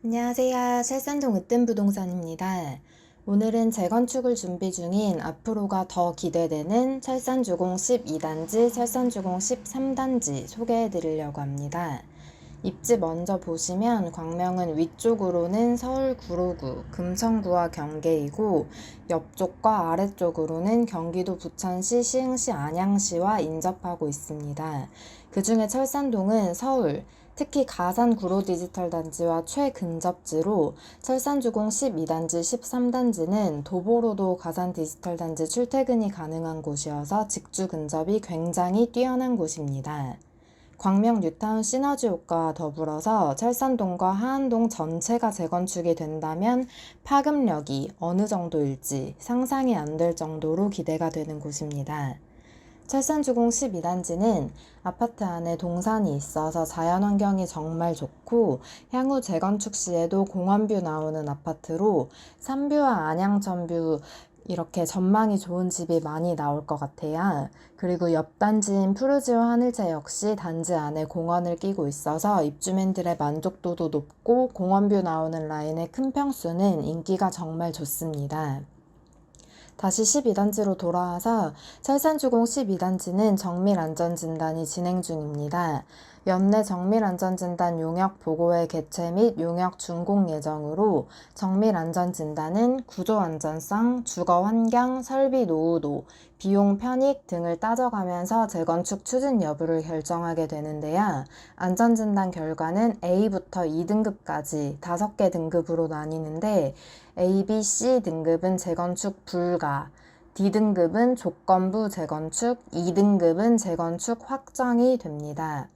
안녕하세요. 찰산동 으뜸부동산입니다. 오늘은 재건축을 준비 중인 앞으로가 더 기대되는 철산주공 12단지, 철산주공 13단지 소개해 드리려고 합니다. 입지 먼저 보시면 광명은 위쪽으로는 서울 구로구, 금천구와 경계이고 옆쪽과 아래쪽으로는 경기도 부천시, 시흥시, 안양시와 인접하고 있습니다. 그 중에 철산동은 서울, 특히 가산 구로 디지털 단지와 최근접지로 철산주공 12단지, 13단지는 도보로도 가산 디지털 단지 출퇴근이 가능한 곳이어서 직주 근접이 굉장히 뛰어난 곳입니다. 광명 뉴타운 시너지 효과와 더불어서 철산동과 하안동 전체가 재건축이 된다면 파급력이 어느 정도일지 상상이 안 될 정도로 기대가 되는 곳입니다. 철산주공 12단지는 아파트 안에 동산이 있어서 자연환경이 정말 좋고 향후 재건축 시에도 공원뷰 나오는 아파트로 산뷰와 안양천뷰 이렇게 전망이 좋은 집이 많이 나올 것 같아요. 그리고 옆 단지인 푸르지오 하늘채 역시 단지 안에 공원을 끼고 있어서 입주민들의 만족도도 높고 공원뷰 나오는 라인의 큰 평수는 인기가 정말 좋습니다. 다시 12단지로 돌아와서 철산주공 12단지는 정밀안전진단이 진행 중입니다. 연내 정밀안전진단 용역 보고회 개최 및 용역 준공 예정으로 정밀안전진단은 구조안전성, 주거환경, 설비 노후도, 비용 편익 등을 따져가면서 재건축 추진 여부를 결정하게 되는데요. 안전진단 결과는 A부터 2등급까지 5개 등급으로 나뉘는데 A, B, C 등급은 재건축 불가, D등급은 조건부 재건축, 2등급은 재건축 확정이 됩니다.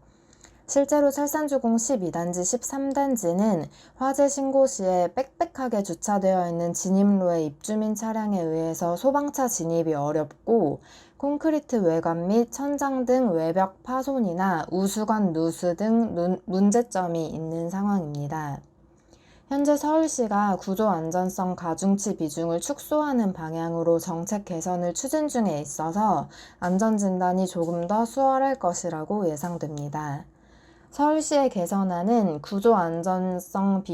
실제로 철산주공 12단지, 13단지는 화재 신고 시에 빽빽하게 주차되어 있는 진입로의 입주민 차량에 의해서 소방차 진입이 어렵고 콘크리트 외관 및 천장 등 외벽 파손이나 우수관 누수 등 문제점이 있는 상황입니다. 현재 서울시가 구조안전성 가중치 비중을 축소하는 방향으로 정책 개선을 추진 중에 있어서 안전진단이 조금 더 수월할 것이라고 예상됩니다. 서울시의 개선안은 구조안전성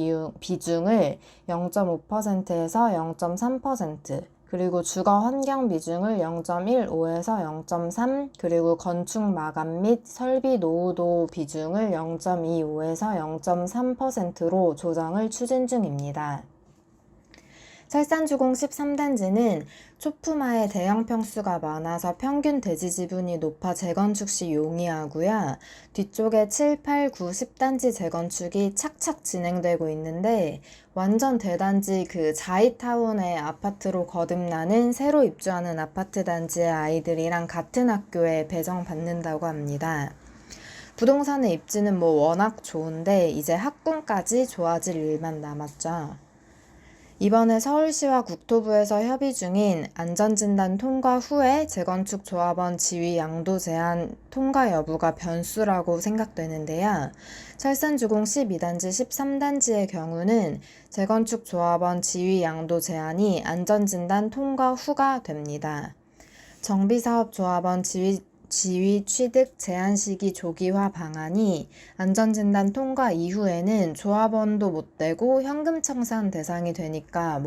비중을 0.5%에서 0.3%, 그리고 주거 환경 비중을 0.15에서 0.3, 그리고 건축 마감 및 설비 노후도 비중을 0.25에서 0.3%로 조정을 추진 중입니다. 철산주공 13단지는 초품화의 대형 평수가 많아서 평균 대지 지분이 높아 재건축 시 용이하고요. 뒤쪽에 7, 8, 9, 10단지 재건축이 착착 진행되고 있는데 완전 대단지 그 자이타운의 아파트로 거듭나는 새로 입주하는 아파트 단지의 아이들이랑 같은 학교에 배정받는다고 합니다. 부동산의 입지는 워낙 좋은데 이제 학군까지 좋아질 일만 남았죠. 이번에 서울시와 국토부에서 협의 중인 안전진단 통과 후에 재건축 조합원 지위 양도 제한 통과 여부가 변수라고 생각되는데요. 철산주공 12단지, 13단지의 경우는 재건축 조합원 지위 양도 제한이 안전진단 통과 후가 됩니다. 정비사업 조합원 지위 취득 제한 시기 조기화 방안이 안전진단 통과 이후에는 조합원도 못 되고 현금 청산 대상이 되니까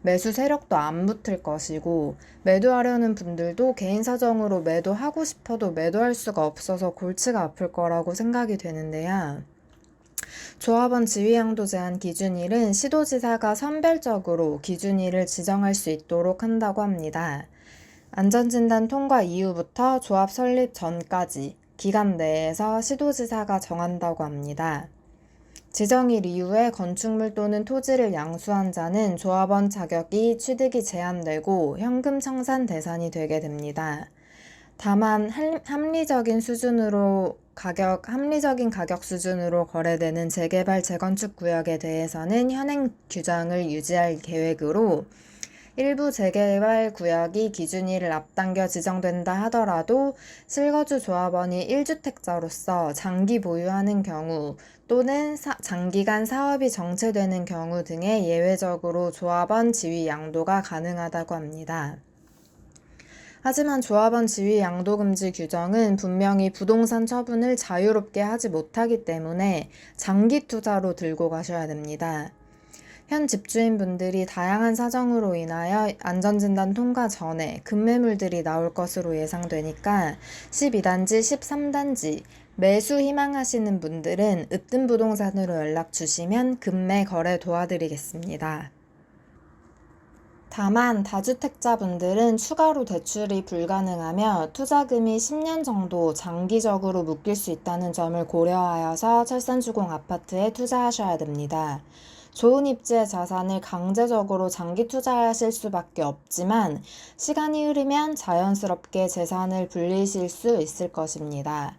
매수 세력도 안 붙을 것이고 매도하려는 분들도 개인 사정으로 매도하고 싶어도 매도할 수가 없어서 골치가 아플 거라고 생각이 되는데요. 조합원 지위양도 제한 기준일은 시도지사가 선별적으로 기준일을 지정할 수 있도록 한다고 합니다. 안전진단 통과 이후부터 조합 설립 전까지 기간 내에서 시도지사가 정한다고 합니다. 지정일 이후에 건축물 또는 토지를 양수한 자는 조합원 자격이 취득이 제한되고 현금 청산 대상이 되게 됩니다. 다만 합리적인 가격 수준으로 거래되는 재개발 재건축 구역에 대해서는 현행 규정을 유지할 계획으로 일부 재개발 구역이 기준일을 앞당겨 지정된다 하더라도 실거주 조합원이 1주택자로서 장기 보유하는 경우 또는 장기간 사업이 정체되는 경우 등에 예외적으로 조합원 지위 양도가 가능하다고 합니다. 하지만 조합원 지위 양도금지 규정은 분명히 부동산 처분을 자유롭게 하지 못하기 때문에 장기 투자로 들고 가셔야 됩니다. 현 집주인분들이 다양한 사정으로 인하여 안전진단 통과 전에 급매물들이 나올 것으로 예상되니까 12단지, 13단지 매수 희망하시는 분들은 으뜸부동산으로 연락 주시면 급매 거래 도와드리겠습니다. 다만 다주택자분들은 추가로 대출이 불가능하며 투자금이 10년 정도 장기적으로 묶일 수 있다는 점을 고려하여서 철산주공 아파트에 투자하셔야 됩니다. 좋은 입지의 자산을 강제적으로 장기 투자하실 수밖에 없지만 시간이 흐르면 자연스럽게 재산을 불리실 수 있을 것입니다.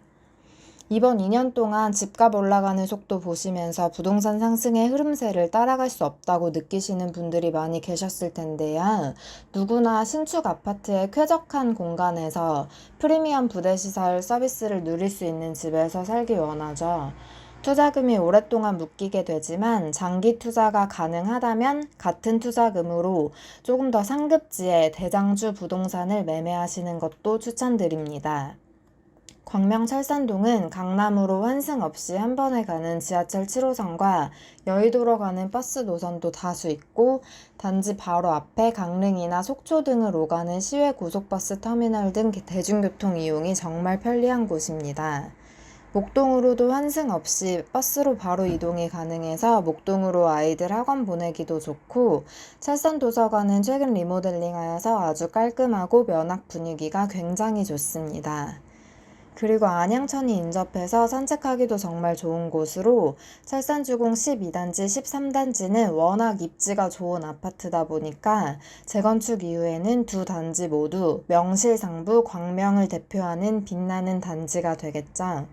이번 2년 동안 집값 올라가는 속도 보시면서 부동산 상승의 흐름세를 따라갈 수 없다고 느끼시는 분들이 많이 계셨을 텐데요. 누구나 신축 아파트의 쾌적한 공간에서 프리미엄 부대시설 서비스를 누릴 수 있는 집에서 살기 원하죠. 투자금이 오랫동안 묶이게 되지만 장기 투자가 가능하다면 같은 투자금으로 조금 더 상급지의 대장주 부동산을 매매하시는 것도 추천드립니다. 광명 철산동은 강남으로 환승 없이 한 번에 가는 지하철 7호선과 여의도로 가는 버스 노선도 다수 있고 단지 바로 앞에 강릉이나 속초 등을 오가는 시외 고속버스 터미널 등 대중교통 이용이 정말 편리한 곳입니다. 목동으로도 환승 없이 버스로 바로 이동이 가능해서 목동으로 아이들 학원 보내기도 좋고 철산도서관은 최근 리모델링하여서 아주 깔끔하고 면학 분위기가 굉장히 좋습니다. 그리고 안양천이 인접해서 산책하기도 정말 좋은 곳으로 철산주공 12단지, 13단지는 워낙 입지가 좋은 아파트다 보니까 재건축 이후에는 두 단지 모두 명실상부 광명을 대표하는 빛나는 단지가 되겠죠.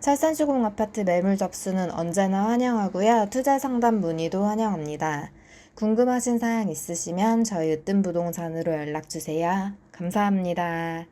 철산주공 아파트 매물 접수는 언제나 환영하고요. 투자 상담 문의도 환영합니다. 궁금하신 사항 있으시면 저희 으뜸부동산으로 연락주세요. 감사합니다.